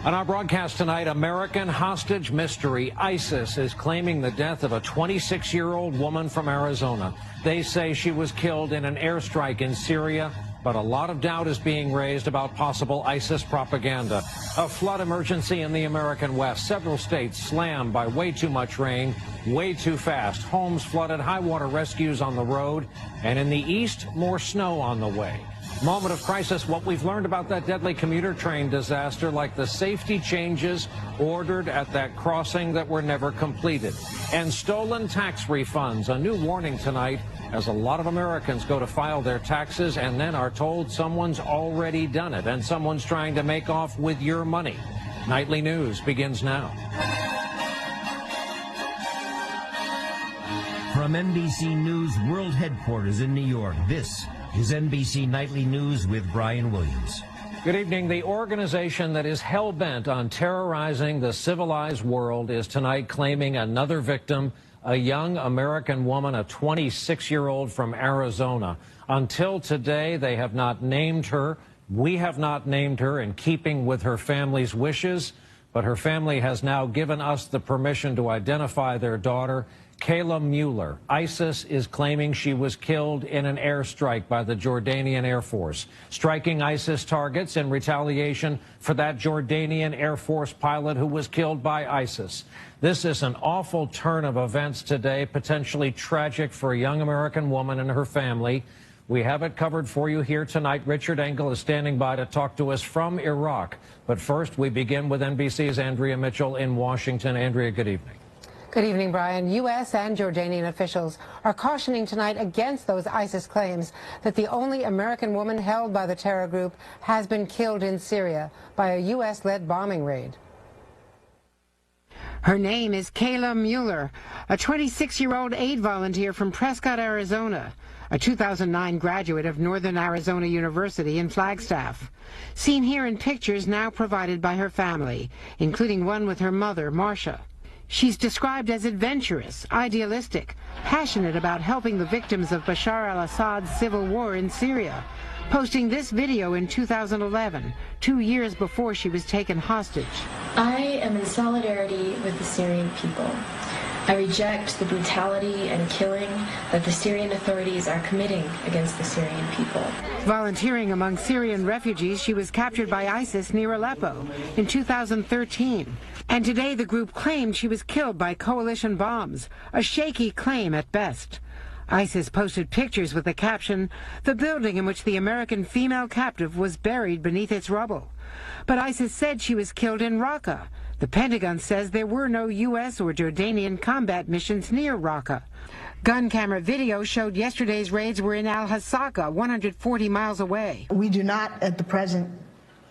On our broadcast tonight, American hostage mystery. ISIS is claiming the death of a 26-year-old woman from Arizona. They say she was killed in an airstrike in Syria, but a lot of doubt is being raised about possible ISIS propaganda. A flood emergency in the American West. Several states slammed by way too much rain, way too fast. Homes flooded, high water rescues on the road, and in the east, more snow on the way. Moment of crisis, what we've learned about that deadly commuter train disaster, like the safety changes ordered at that crossing that were never completed. And stolen tax refunds, a new warning tonight as a lot of Americans go to file their taxes and then are told someone's already done it and someone's trying to make off with your money. Nightly News begins now. From NBC News World Headquarters in New York, this is NBC Nightly News with Brian Williams. Good evening. The organization that is hell-bent on terrorizing the civilized world is tonight claiming another victim, a young American woman, a 26-year-old from Arizona. Until today, they have not named her. We have not named her in keeping with her family's wishes, but her family has now given us the permission to identify their daughter, Kayla Mueller. ISIS is claiming she was killed in an airstrike by the Jordanian Air Force, striking ISIS targets in retaliation for that Jordanian Air Force pilot who was killed by ISIS. This is an awful turn of events today, potentially tragic for a young American woman and her family. We have it covered for you here tonight. Richard Engel is standing by to talk to us from Iraq. But first, we begin with NBC's Andrea Mitchell in Washington. Andrea, good evening. Good evening, Brian. U.S. and Jordanian officials are cautioning tonight against those ISIS claims that the only American woman held by the terror group has been killed in Syria by a U.S.-led bombing raid. Her name is Kayla Mueller, a 26-year-old aid volunteer from Prescott, Arizona, a 2009 graduate of Northern Arizona University in Flagstaff. Seen here in pictures now provided by her family, including one with her mother, Marcia. She's described as adventurous, idealistic, passionate about helping the victims of Bashar al-Assad's civil war in Syria, posting this video in 2011, 2 years before she was taken hostage. I am in solidarity with the Syrian people. I reject the brutality and killing that the Syrian authorities are committing against the Syrian people. Volunteering among Syrian refugees, she was captured by ISIS near Aleppo in 2013. And today the group claimed she was killed by coalition bombs, a shaky claim at best. ISIS posted pictures with the caption, "The building in which the American female captive was buried beneath its rubble." But ISIS said she was killed in Raqqa. The Pentagon says there were no U.S. or Jordanian combat missions near Raqqa. Gun camera video showed yesterday's raids were in al-Hasaka, 140 miles away. We do not, at the present,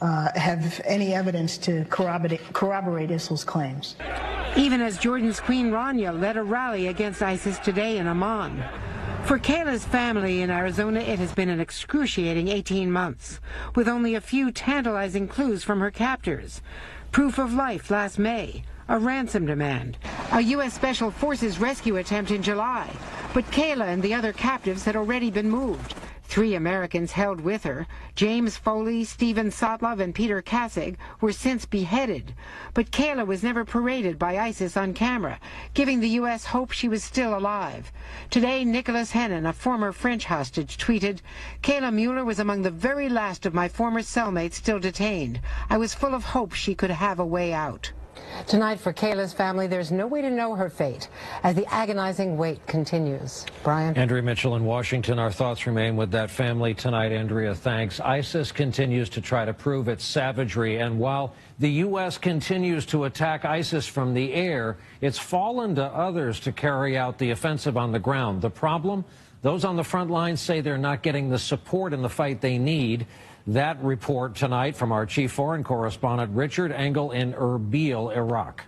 have any evidence to corroborate ISIL's claims. Even as Jordan's Queen Rania led a rally against ISIS today in Amman. For Kayla's family in Arizona, it has been an excruciating 18 months, with only a few tantalizing clues from her captors. Proof of life last May, a ransom demand, a U.S. Special Forces rescue attempt in July, but Kayla and the other captives had already been moved. 3 Americans held with her, James Foley, Stephen Sotlov, and Peter Kassig, were since beheaded. But Kayla was never paraded by ISIS on camera, giving the U.S. hope she was still alive. Today, Nicholas Hennen, a former French hostage, tweeted, "Kayla Mueller was among the very last of my former cellmates still detained. I was full of hope she could have a way out." Tonight, for Kayla's family, there's no way to know her fate as the agonizing wait continues. Brian? Andrea Mitchell in Washington. Our thoughts remain with that family tonight. Andrea, thanks. ISIS continues to try to prove its savagery, and while the U.S. continues to attack ISIS from the air, it's fallen to others to carry out the offensive on the ground. The problem? Those on the front lines say they're not getting the support in the fight they need. That report tonight from our chief foreign correspondent, Richard Engel in Erbil, Iraq.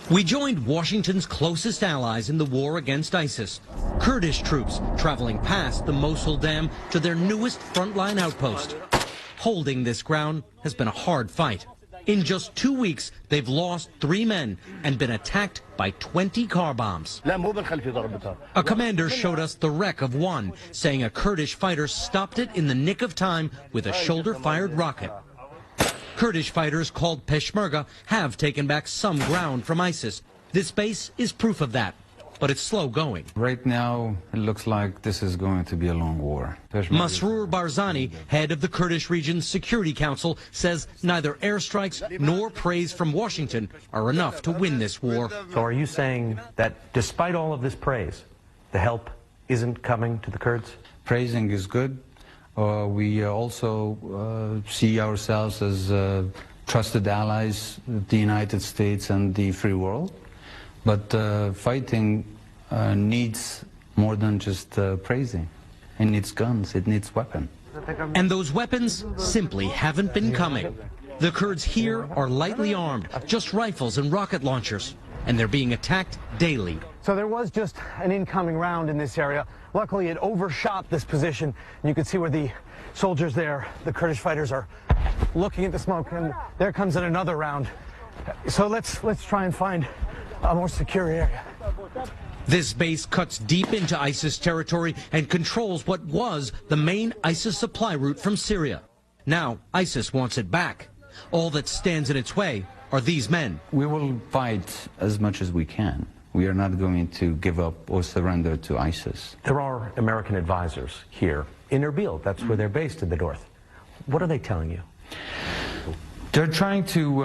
We joined Washington's closest allies in the war against ISIS, Kurdish troops traveling past the Mosul Dam to their newest frontline outpost. Holding this ground has been a hard fight. In just 2 weeks, they've lost 3 men and been attacked by 20 car bombs. A commander showed us the wreck of one, saying a Kurdish fighter stopped it in the nick of time with a shoulder-fired rocket. Kurdish fighters called Peshmerga have taken back some ground from ISIS. This base is proof of that, but it's slow going. Right now, it looks like this is going to be a long war. Masroor Barzani, head of the Kurdish region's Security Council, says neither airstrikes nor praise from Washington are enough to win this war. So are you saying that despite all of this praise, the help isn't coming to the Kurds? Praising is good. We also see ourselves as trusted allies of the United States and the free world. But fighting needs more than just praising. It needs guns, it needs weapons. And those weapons simply haven't been coming. The Kurds here are lightly armed, just rifles and rocket launchers, and they're being attacked daily. So there was just an incoming round in this area. Luckily, it overshot this position, and you can see where the soldiers there, the Kurdish fighters, are looking at the smoke, and there comes in another round. So let's try and find a more secure area. This base cuts deep into ISIS territory and controls what was the main ISIS supply route from Syria. Now, ISIS wants it back. All that stands in its way are these men. We will fight as much as we can. We are not going to give up or surrender to ISIS. There are American advisors here in Erbil. That's where they're based in the north. What are they telling you? They're trying to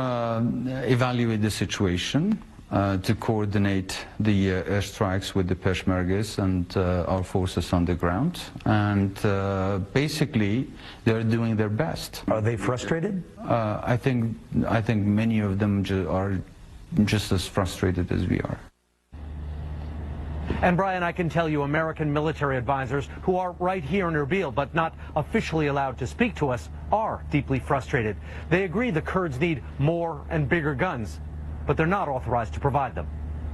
evaluate the situation, to coordinate the airstrikes with the Peshmergas and our forces on the ground. And basically, they're doing their best. Are they frustrated? I think many of them are just as frustrated as we are. And Brian, I can tell you American military advisors who are right here in Erbil but not officially allowed to speak to us are deeply frustrated. They agree the Kurds need more and bigger guns, but they're not authorized to provide them.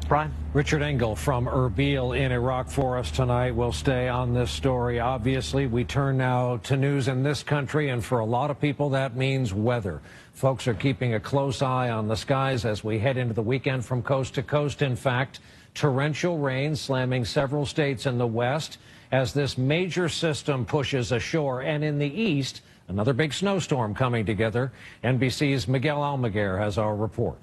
Brian? Richard Engel from Erbil in Iraq for us tonight. We'll stay on this story. Obviously, we turn now to news in this country, and for a lot of people, that means weather. Folks are keeping a close eye on the skies as we head into the weekend from coast to coast. In fact, torrential rain slamming several states in the west as this major system pushes ashore. And in the east, another big snowstorm coming together. NBC's Miguel Almaguer has our report.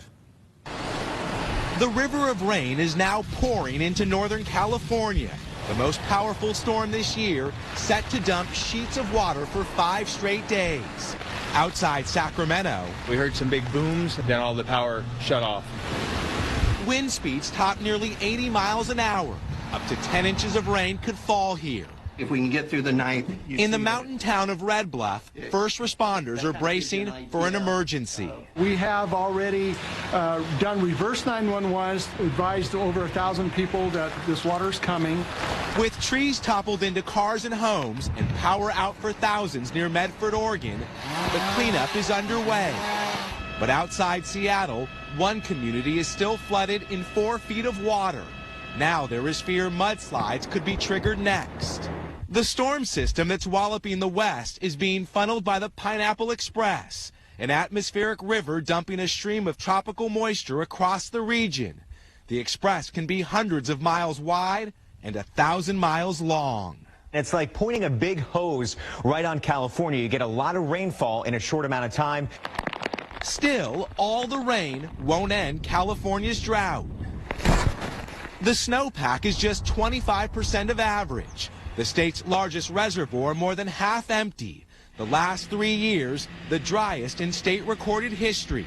The river of rain is now pouring into Northern California. The most powerful storm this year, set to dump sheets of water for 5 straight days. Outside Sacramento, we heard some big booms, then all the power shut off. Wind speeds top nearly 80 miles an hour. Up to 10 inches of rain could fall here. If we can get through the night. In the mountain town of Red Bluff, first responders are bracing for an emergency. We have already done reverse 911, advised over 1,000 people that this water is coming. With trees toppled into cars and homes and power out for thousands near Medford, Oregon, the cleanup is underway. But outside Seattle, one community is still flooded in 4 feet of water. Now there is fear mudslides could be triggered next. The storm system that's walloping the west is being funneled by the Pineapple Express, an atmospheric river dumping a stream of tropical moisture across the region. The express can be hundreds of miles wide and 1,000 miles long. It's like pointing a big hose right on California. You get a lot of rainfall in a short amount of time. Still, all the rain won't end California's drought. The snowpack is just 25% of average. The state's largest reservoir more than half empty. The last 3 years, the driest in state recorded history.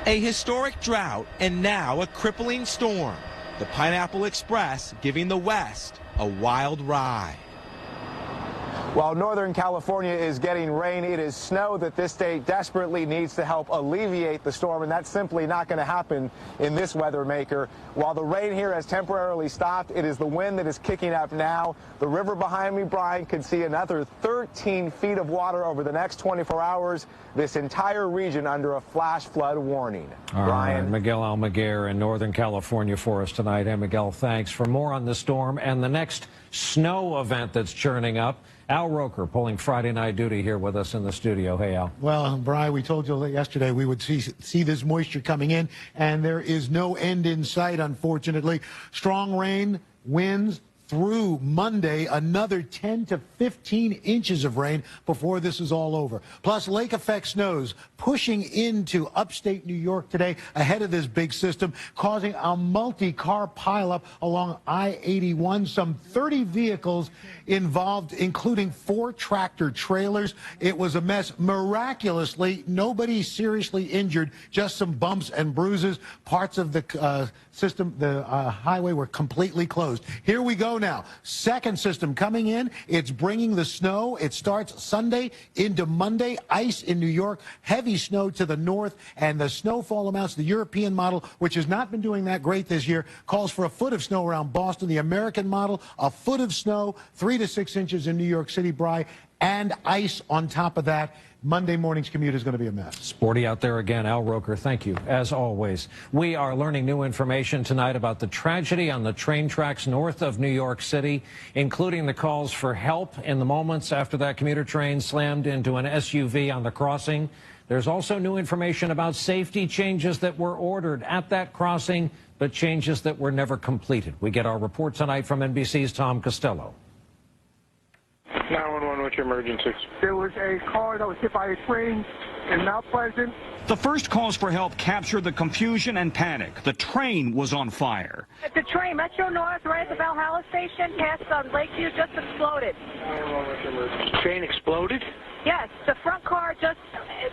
A historic drought and now a crippling storm. The Pineapple Express giving the West a wild ride. While Northern California is getting rain, it is snow that this state desperately needs to help alleviate the storm, and that's simply not going to happen in this weather maker. While the rain here has temporarily stopped, it is the wind that is kicking up now. The river behind me, Brian, could see another 13 feet of water over the next 24 hours. This entire region under a flash flood warning. Brian. Miguel Almaguer in Northern California for us tonight. And Miguel, thanks. For more on the storm and the next snow event that's churning up, Al Roker pulling Friday night duty here with us in the studio. Hey, Al. Well, Brian, we told you yesterday we would see this moisture coming in, and there is no end in sight, unfortunately. Strong rain, winds, through Monday, another 10 to 15 inches of rain before this is all over. Plus, lake effect snows pushing into upstate New York today ahead of this big system, causing a multi-car pileup along I-81. Some 30 vehicles involved, including 4 tractor trailers. It was a mess. Miraculously, nobody seriously injured, just some bumps and bruises. Parts of the system, the highway, were completely closed. Here we go now. Second system coming in. It's bringing the snow. It starts Sunday into Monday. Ice in New York, heavy snow to the north, and the snowfall amounts, the European model, which has not been doing that great this year, calls for a foot of snow around Boston. The American model, a foot of snow, 3 to 6 inches in New York City, Bry, and ice on top of that. Monday morning's commute is going to be a mess. Sporty out there again. Al Roker, thank you, as always. We are learning new information tonight about the tragedy on the train tracks north of New York City, including the calls for help in the moments after that commuter train slammed into an SUV on the crossing. There's also new information about safety changes that were ordered at that crossing, but changes that were never completed. We get our report tonight from NBC's Tom Costello. 911, what's your emergency? There was a car that was hit by a train in Mount Pleasant. The first calls for help captured the confusion and panic. The train was on fire. The train, Metro North, right at the Valhalla station, past Lakeview, just exploded. 911, what's your emergency? Train exploded? Yes, the front car just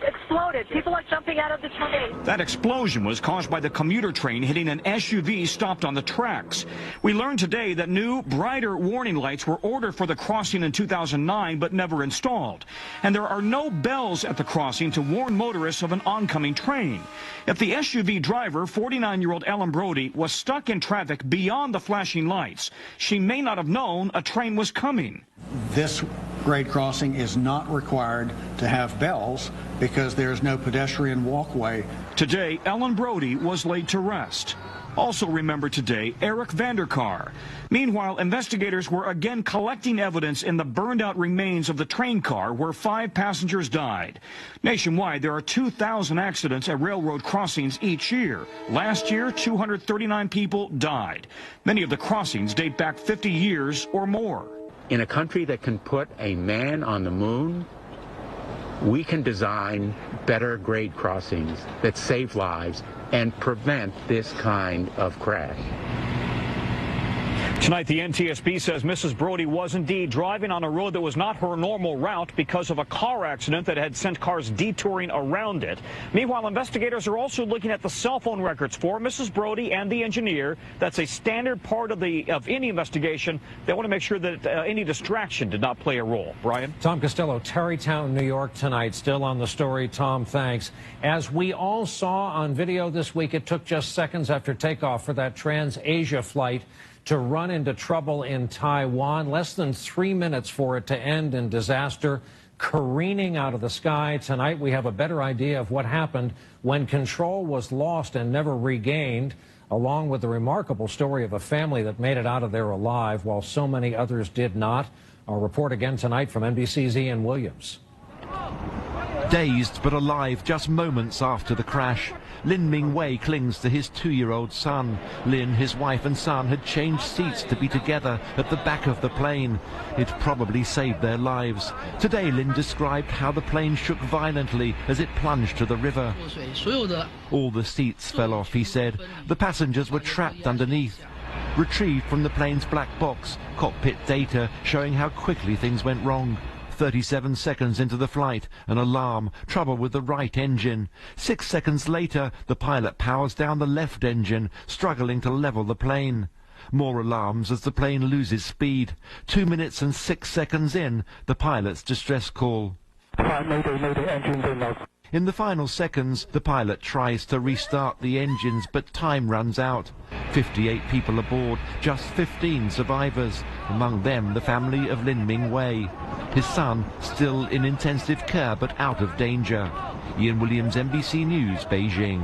exploded. People are jumping out of the train. That explosion was caused by the commuter train hitting an SUV stopped on the tracks. We learned today that new, brighter warning lights were ordered for the crossing in 2009 but never installed. And there are no bells at the crossing to warn motorists of an oncoming train. Yet the SUV driver, 49-year-old Ellen Brody, was stuck in traffic beyond the flashing lights. She may not have known a train was coming. This grade crossing is not required to have bells because there's no pedestrian walkway. Today, Ellen Brody was laid to rest. Also remembered today, Eric Vanderkar. Meanwhile, investigators were again collecting evidence in the burned-out remains of the train car where 5 passengers died. Nationwide, there are 2,000 accidents at railroad crossings each year. Last year, 239 people died. Many of the crossings date back 50 years or more. In a country that can put a man on the moon, we can design better grade crossings that save lives and prevent this kind of crash. Tonight, the NTSB says Mrs. Brody was indeed driving on a road that was not her normal route because of a car accident that had sent cars detouring around it. Meanwhile, investigators are also looking at the cell phone records for Mrs. Brody and the engineer. That's a standard part of any investigation. They want to make sure that any distraction did not play a role. Brian? Tom Costello, Tarrytown, New York tonight. Still on the story. Tom, thanks. As we all saw on video this week, it took just seconds after takeoff for that Trans-Asia flight to run into trouble in Taiwan. Less than 3 minutes for it to end in disaster, careening out of the sky. Tonight we have a better idea of what happened when control was lost and never regained, along with the remarkable story of a family that made it out of there alive while so many others did not. Our report again tonight from NBC's Ian Williams. Dazed but alive just moments after the crash, Lin Ming-wei clings to his 2-year-old son. Lin, his wife and son had changed seats to be together at the back of the plane. It probably saved their lives. Today, Lin described how the plane shook violently as it plunged to the river. All the seats fell off, he said. The passengers were trapped underneath. Retrieved from the plane's black box, cockpit data showing how quickly things went wrong. 37 seconds into the flight, an alarm, trouble with the right engine. 6 seconds later, the pilot powers down the left engine, struggling to level the plane. More alarms as the plane loses speed. 2 minutes and 6 seconds in, the pilot's distress call. In the final seconds, the pilot tries to restart the engines, but time runs out. 58 people aboard, just 15 survivors, among them the family of Lin Ming-wei. His son still in intensive care, but out of danger. Ian Williams, NBC News, Beijing.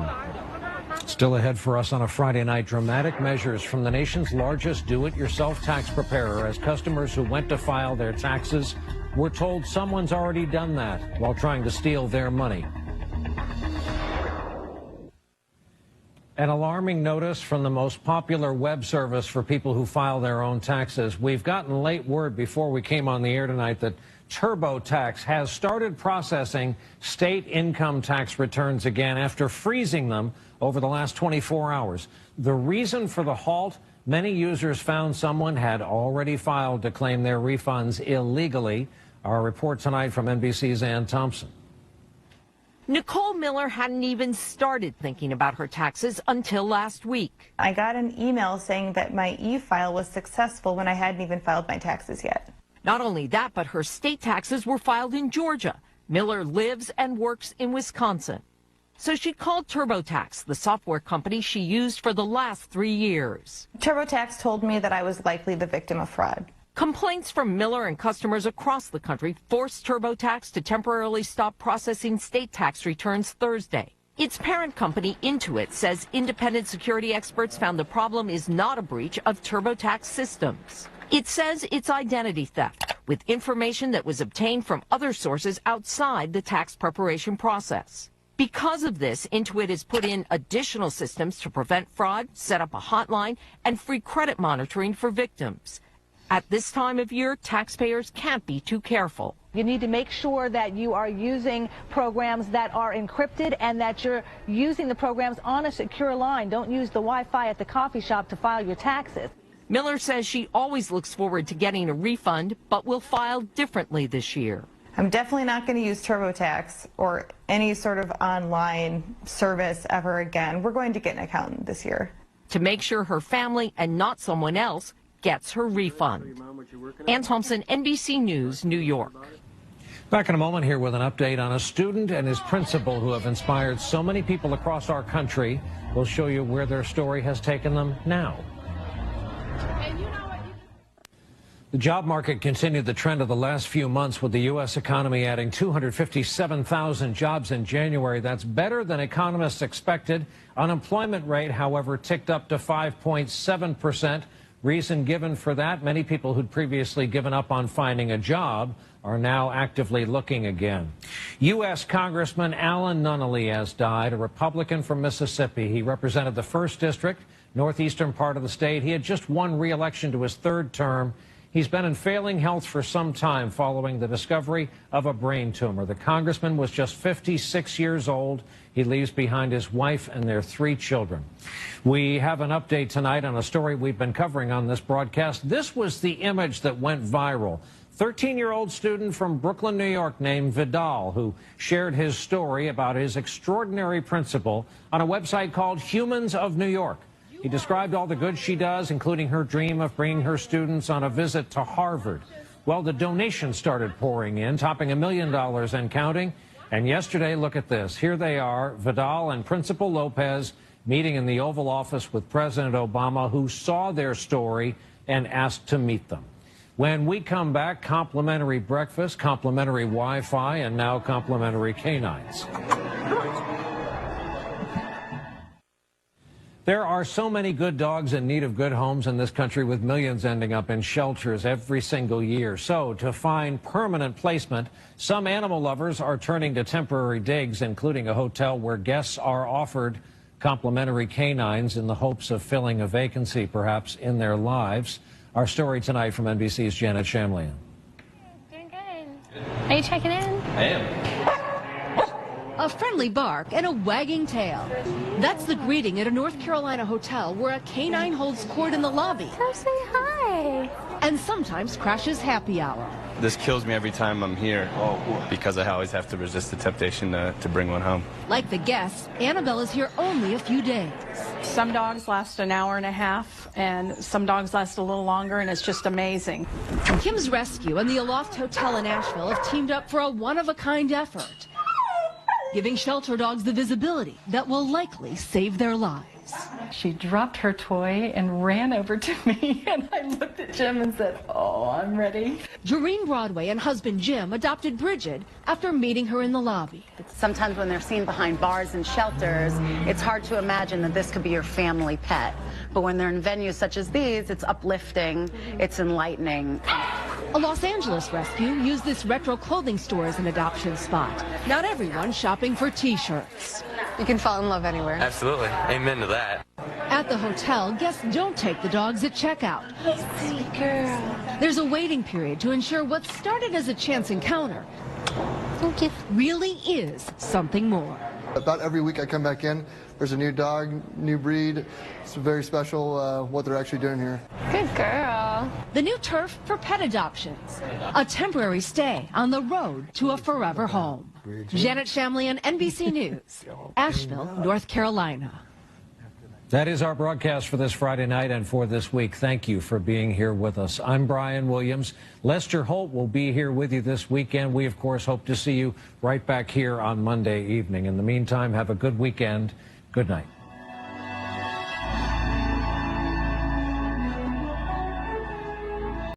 Still ahead for us on a Friday night, dramatic measures from the nation's largest do-it-yourself tax preparer as customers who went to file their taxes were told someone's already done that while trying to steal their money. An alarming notice from the most popular web service for people who file their own taxes. We've gotten late word before we came on the air tonight that TurboTax has started processing state income tax returns again after freezing them over the last 24 hours. The reason for the halt? Many users found someone had already filed to claim their refunds illegally. Our report tonight from NBC's Ann Thompson. Nicole Miller hadn't even started thinking about her taxes until last week. I got an email saying that my e-file was successful when I hadn't even filed my taxes yet. Not only that, but her state taxes were filed in Georgia. Miller lives and works in Wisconsin. So she called TurboTax, the software company she used for the last 3 years. TurboTax told me that I was likely the victim of fraud. Complaints from Miller and customers across the country forced TurboTax to temporarily stop processing state tax returns Thursday. Its parent company, Intuit, says independent security experts found the problem is not a breach of TurboTax systems. It says it's identity theft, with information that was obtained from other sources outside the tax preparation process. Because of this, Intuit has put in additional systems to prevent fraud, set up a hotline, and free credit monitoring for victims. At this time of year, taxpayers can't be too careful. You need to make sure that you are using programs that are encrypted and that you're using the programs on a secure line. Don't use the Wi-Fi at the coffee shop to file your taxes. Miller says she always looks forward to getting a refund, but will file differently this year. I'm definitely not going to use TurboTax or any sort of online service ever again. We're going to get an accountant this year. To make sure her family and not someone else gets her refund. Ann Thompson, NBC News, New York. Back in a moment here with an update on a student and his principal who have inspired so many people across our country. We'll show you where their story has taken them now. The job market continued the trend of the last few months, with the U.S. economy adding 257,000 jobs in January. That's better than economists expected. Unemployment rate, however, ticked up to 5.7%. Reason given for that, many people who'd previously given up on finding a job are now actively looking again. U.S. Congressman Alan Nunnally has died, a Republican from Mississippi. He represented the 1st District, northeastern part of the state. He had just won re-election to his 3rd term. He's been in failing health for some time following the discovery of a brain tumor. The congressman was just 56 years old. He leaves behind his wife and their 3 children. We have an update tonight on a story we've been covering on this broadcast. This was the image that went viral. 13-year-old student from Brooklyn, New York named Vidal, who shared his story about his extraordinary principal on a website called Humans of New York. He described all the good she does, including her dream of bringing her students on a visit to Harvard. Well, the donations started pouring in, topping $1 million and counting. And yesterday, look at this. Here they are, Vidal and Principal Lopez meeting in the Oval Office with President Obama, who saw their story and asked to meet them. When we come back, complimentary breakfast, complimentary Wi-Fi, and now complimentary canines. There are so many good dogs in need of good homes in this country, with millions ending up in shelters every single year. So to find permanent placement, some animal lovers are turning to temporary digs, including a hotel where guests are offered complimentary canines in the hopes of filling a vacancy, perhaps, in their lives. Our story tonight from NBC's Janet Shamlian. Doing good. Are you checking in? I am. A friendly bark and a wagging tail. That's the greeting at a North Carolina hotel where a canine holds court in the lobby. Come say hi. And sometimes crashes happy hour. This kills me every time I'm here because I always have to resist the temptation to bring one home. Like the guests, Annabelle is here only a few days. Some dogs last an hour and a half, and some dogs last a little longer, and it's just amazing. Kim's Rescue and the Aloft Hotel in Asheville have teamed up for a one-of-a-kind effort, giving shelter dogs the visibility that will likely save their lives. She dropped her toy and ran over to me, and I looked at Jim and said, "Oh, I'm ready." Doreen Broadway and husband Jim adopted Bridget after meeting her in the lobby. Sometimes when they're seen behind bars and shelters, it's hard to imagine that this could be your family pet. But when they're in venues such as these, it's uplifting, it's enlightening. A Los Angeles rescue used this retro clothing store as an adoption spot. Not everyone shopping for t-shirts. You can fall in love anywhere. Absolutely. Amen to that. At the hotel, guests don't take the dogs at checkout. Sweet girl. There's a waiting period to ensure what started as a chance encounter really is something more. About every week I come back in, there's a new dog, new breed. It's very special what they're actually doing here. Good girl. The new turf for pet adoptions. A temporary stay on the road to a forever home. Janet Shamlian, NBC News, Asheville, North Carolina. That is our broadcast for this Friday night and for this week. Thank you for being here with us. I'm Brian Williams. Lester Holt will be here with you this weekend. We, of course, hope to see you right back here on Monday evening. In the meantime, have a good weekend. Good night.